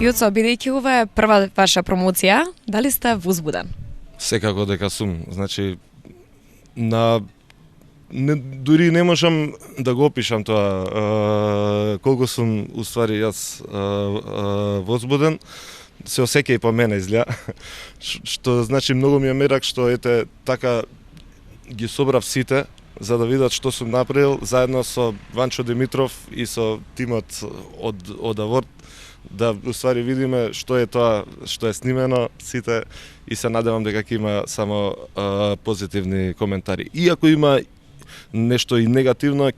Јуцо, бидејќи ова е прва ваша промоција, дали сте возбуден? Секако дека сум. Значи, дури не можам да го опишам тоа, колку сум уствари јас возбуден. Се осеќа и по мене изгледа, што значи многу ми е мерак што ете така ги собрав сите за да видат што сум направил заедно со Ванчо Димитров и со тимот од Аворд, да уствари видиме што е тоа што е снимено сите и се надевам дека ќе има само позитивни коментари. Иако има нешто и негативно,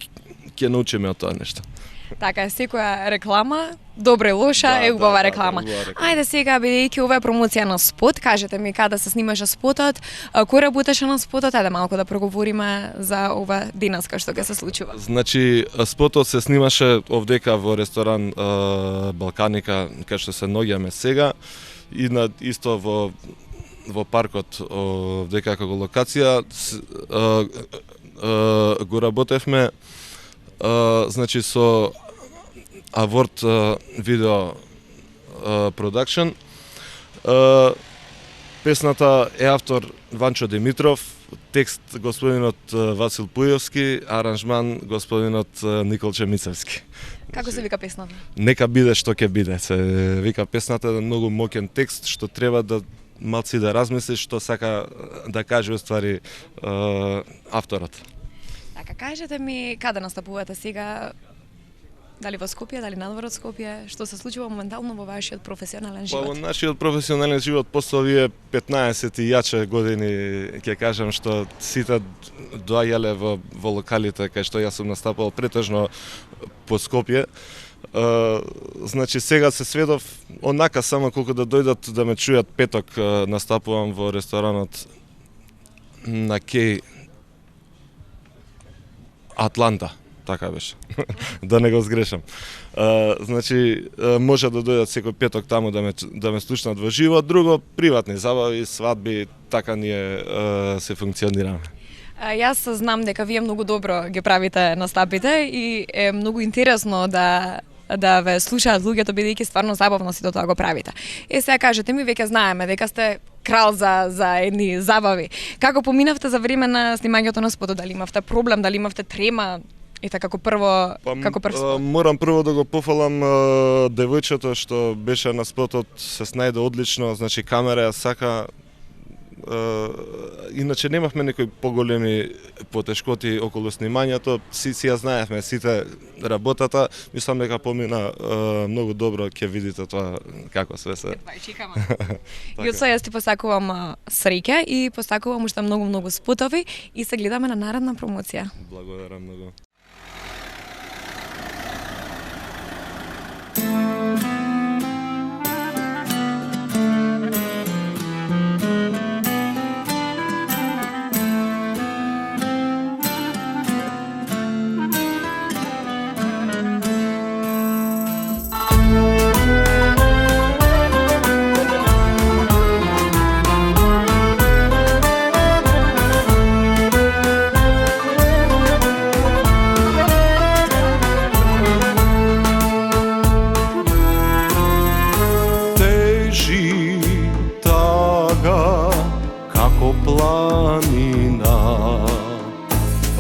ќе научиме од тоа нешто. Така е, секоја реклама, добра и лоша, е убава реклама. Ајде сега, бидејќи ова е промоција на спот, кажете ми каде се снимаше спотот, кој работеше на спотот, ајде малку да проговориме за ова денеска што ќе се случува. Значи, спотот се снимаше овдека во ресторан Балканика, кај што се наоѓаме сега, и исто во паркот овдека како локација го работевме значи со Аворд Видео Продакшн. Песната е автор Ванчо Димитров, текст господинот Васил Пујовски, аранжман господинот Николче Мицевски. Како се вика песната? Нека биде што ќе биде. Се вика песната, е многу моќен текст што треба да малци да размислиш што сака да каже уствари авторот. Така, кажете ми каде настапувате сега? Дали во Скопје, дали надвор од Скопје? Што се случува моментално во вашиот професионален живот? Во нашиот професионален живот после овие 15 и јаче години ќе кажам што сите доаѓале во локалите кај што јас сум настапувал претежно по Скопје. Значи сега се сведов онака само колку да дојдат да ме чујат петок настапувам во ресторанот на Кеј Атланта, така беше. Да не го сгрешам. Значи може да дојдат секој петок таму да ме слушнат во живо, друго приватни забави, свадби, така ние се функционираме. Јас знам дека вие многу добро ги правите настапите и е многу интересно да ве слушаат луѓето, бидејќи стварно забавно сите тоа го правите. Сега кажете ми, веќе знаеме дека сте крал за едни забави. Како поминавте за време на снимањето на спотот? Дали имавте проблем, дали имавте трема? И така како прво морам прво да го пофалам девојчето што беше на спотот, се снајде одлично, значи камера ја сака. Иначе немавме некои поголеми потешкоти околу снимањето, си ја знаевме сите работата, мислам дека помина многу добро, ќе видите тоа како све се. Чекаме. Јуцо, јас ти посакувам среќа и посакувам уште многу спотови и се гледаме на наредна промоција. Благодарам многу.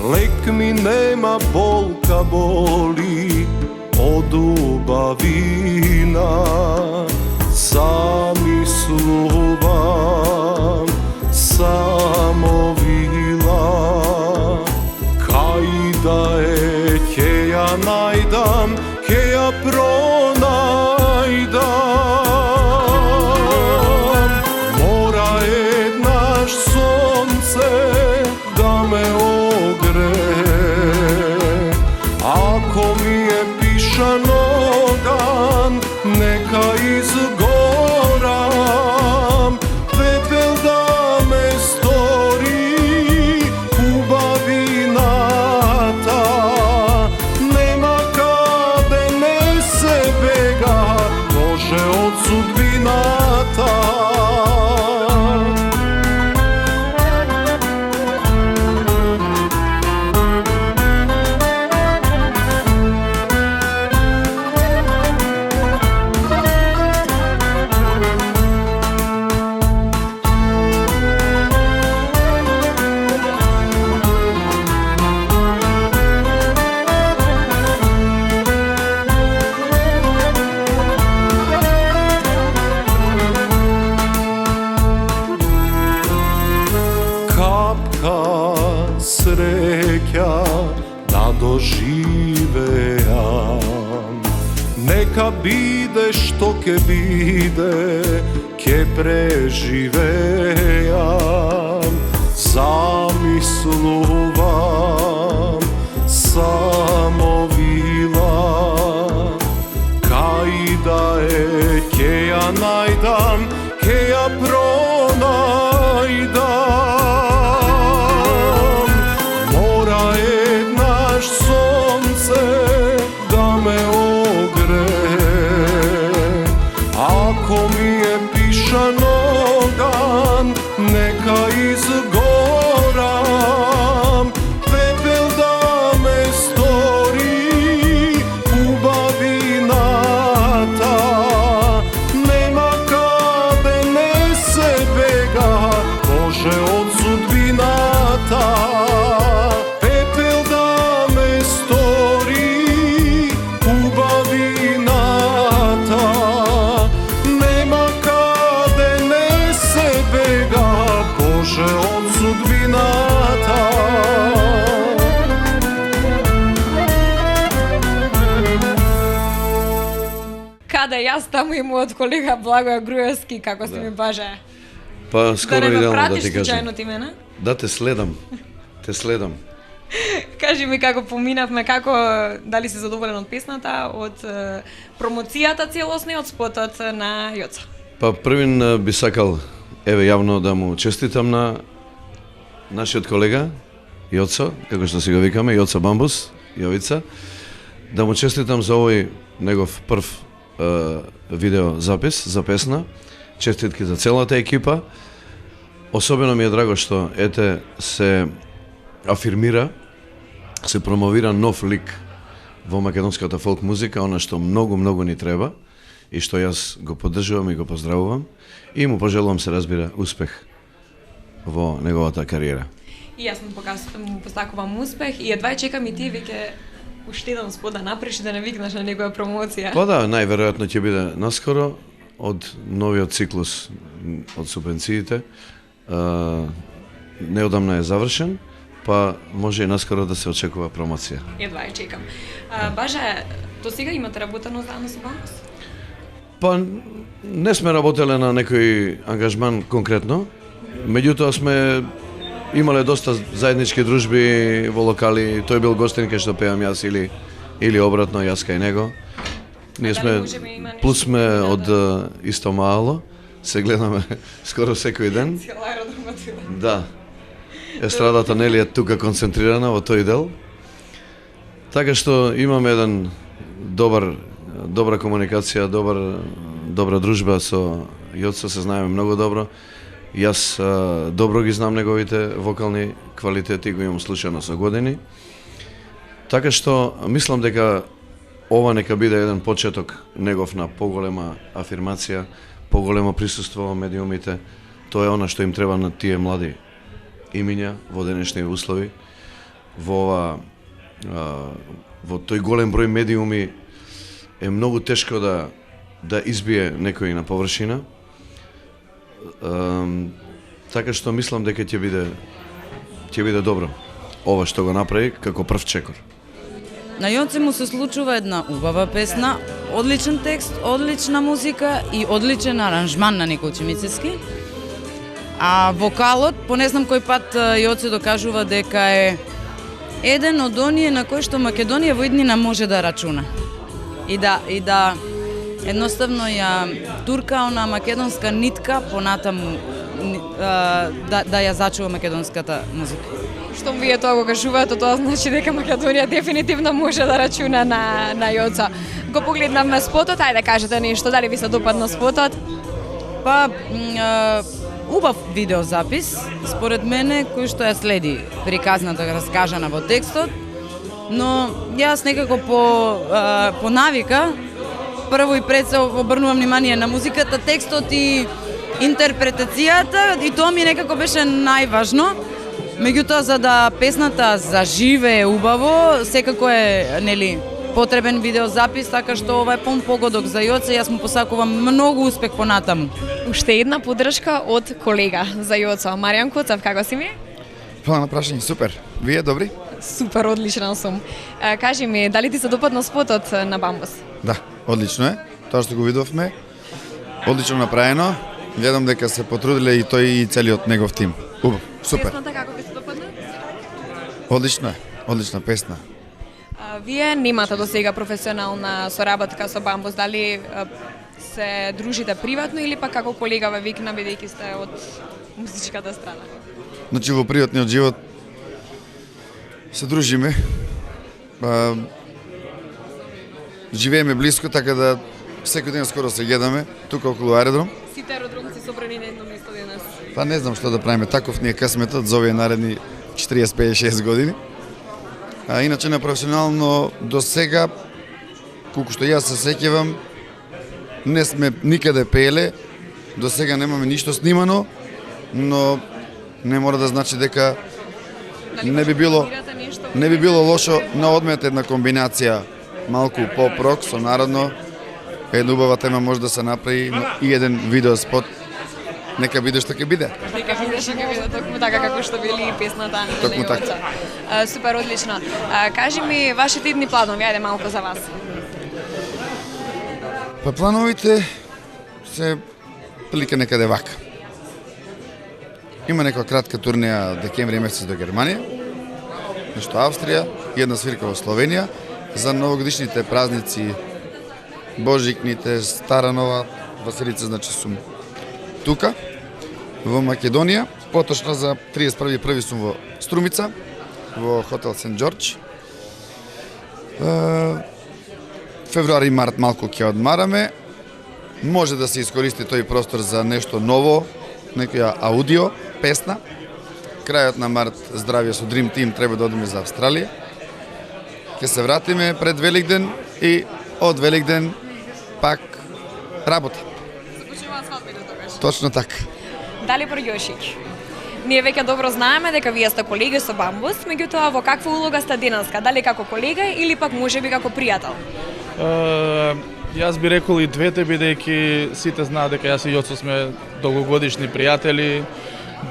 Lek mi nema bolka boli od ubavina, sami sluvam samo vila, kaj da je ke ja najdam, ke ja pronajdam. Mora je naš sonce da me ako mi je pišan ogan, neka izgoram, pepel da me stori vekja da doživejam. Neka bide što ke bide, ke preživejam. Zamisluvam samo vila, kaj da je ke ja najdam, ke ja pronajdam. Mora je naš sonce da me ogre, ako mi je pišan ogan, neka izgoram. Pepel da me stori ubavinata, nema kade ne se bega, Bože od sudbinata. Pepel da me stori ubavinata, nema kade ne se bega, Bože od sudbinata. Kada јас таму и мојот колега Благоја Груевски, како се ми баже. Па скоро Да не ме идеално да пратиш ти кажам. случајно ти мене? Да, те следам. Те следам. Кажи ми како поминавме, како, дали си задоволен од песната, од промоцијата целосна и од спотот на Јоца? Па првин би сакал еве јавно да му честитам на нашиот колега Јоцо, како што си го викаме, Јоца Бамбус, Јовица, да му честитам за овој негов прв видео запис за песна. Честитки за целата екипа. Особено ми е драго што ете се афирмира, се промовира нов лик во македонската фолк музика, она што многу ни треба и што јас го поддржувам и го поздравувам и му пожелувам, се разбира, успех во неговата кариера. И јас му постакувам успех и едва чекам и ти веќе уште еден спот да направиш и да не викнеш на негова промоција. Па да, најверојатно ќе биде наскоро од новиот циклус од субвенциите. Неодамна е завршен, па може и наскоро да се очекува промоција. Едва ја чекам. Баже, до сега имате работено заедно со Бамбус? Па не сме работеле на некој ангажман конкретно, меѓутоа сме имале доста заеднички дружби во локали. Тој бил гостин кај што пеам јас или обратно, јас кај него. Ние сме плюс сме од исто мало, се гледаме скоро секој ден. Цела аеродрома тука. Да. Естрадата нели е тука концентрирана во тој дел. Така што имаме еден добра комуникација, добра дружба со Јоцо, се знаеме многу добро. Јас добро ги знам неговите вокални квалитети, го имам слушано со години. Така што мислам дека ова нека биде еден почеток негов на поголема афирмација, поголемо присуство во медиумите. Тоа е она што им треба на тие млади имиња во денешни услови. Во тој голем број медиуми е многу тешко да избие некој на површина. Така што мислам дека ќе биде добро ова што го направи како прв чекор. На Јоце му се случува една убава песна, одличен текст, одлична музика и одличен аранжман на Николче Мицевски. А вокалот, по не знам кој пат Јоце докажува дека е еден од оние на кој што Македонија во иднина може да рачуна. И да едноставно ја турка она македонска нитка понатаму да ја зачува македонската музика. Штом вие тоа го кажувате, тоа значи дека Македонија дефинитивно може да рачуна на Јоца. Го погледнавме спотот, ајде кажете нешто, дали ви се допадна спотот? Па, убав видеозапис, според мене, кој што ја следи приказната раскажана во текстот, но јас некако по навика, прво и пред се обрнувам внимание на музиката, текстот и интерпретацијата, и тоа ми некако беше најважно. Меѓутоа, за да песната заживее убаво, секако е, нели, потребен видеозапис, така што ова е пон погодок за Јоце, јас му посакувам многу успех понатаму. Уште една поддршка од колега за Јоцо. Маријан Коцев, како си ми? Фала на прашање, супер. Вие добри? Супер, одлична сум. Кажи ми, дали ти се допадна спотот на Бамбус? Да, одлично е. Тоа што го видовме, одлично направено. Гледам дека се потрудиле и тој и целиот негов тим. Убав, супер. Песната како ви се допадна? Одлично е. Одлична песна. Вие немате до сега професионална соработка со Бамбус, дали се дружите приватно или пак како колега ве викна бидејќи сте од музичката страна? Значи во приватниот живот се дружиме. Живееме блиско, така да секој ден скоро се гледаме тука околу аеродром. Сите аеродромци собрани на едно место денес. Па не знам што да правиме, таков ни е късметот за овие наредни 45-6 години. А иначе на професионално до сега, колку што јас се сеќавам, не сме никаде пееле, до сега немаме ништо снимано, но не мора да значи дека не би било лошо на одмет една комбинација малку поп-рок со народно. Една убава тема може да се направи и еден видеоспот. Нека биде што ќе биде. Нека биде што ќе биде, токму така како што били и песната на Токму неговата. Супер, одлично. Кажи ми вашите идни планови, ајде малку за вас. Па плановите се прилика некаде вака. Има некоја кратка турнеја декември месец до Германија, нешто Австрија, и една свирка во Словенија за новогодишните празници, Божикните, Стара Нова, Василица, значи сум тука во Македонија, поточно за 31.1 сум во Струмица, во хотел Сент Џорџ. Февруари и март малку ќе одмараме. Може да се искористи тој простор за нешто ново, некоја аудио песна. Крајот на март здравје со Dream Team треба да одиме за Австралија. Ќе се вратиме пред Великден и од Великден пак работа. Започнува свадбите тогаш. Точно така. Дали Борѓошиќ? Ние веќе добро знаеме дека вие сте колеги со Бамбус, меѓутоа во каква улога сте денеска? Дали како колега или пак можеби како пријател? Јас би рекол и двете, бидејќи сите знаат дека јас и Јоцо сме долгогодишни пријатели,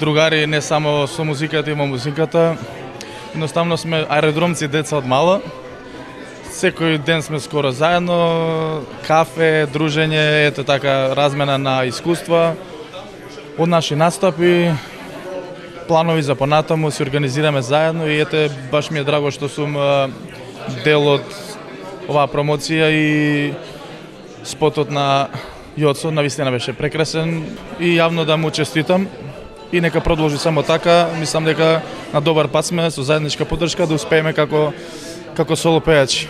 другари не само со музиката и во музиката. Едноставно сме аеродромци деца од мала. Секој ден сме скоро заедно, кафе, дружење, ето така размена на искуства од наши настапи, планови за понатаму се организираме заедно и ете баш ми е драго што сум дел од оваа промоција и спотот на Јоцо навистина беше прекрасен и јавно да му честитам и нека продолжи само така. Мислам дека на добар пат сме со заедничка поддршка да успееме како соло пејачи.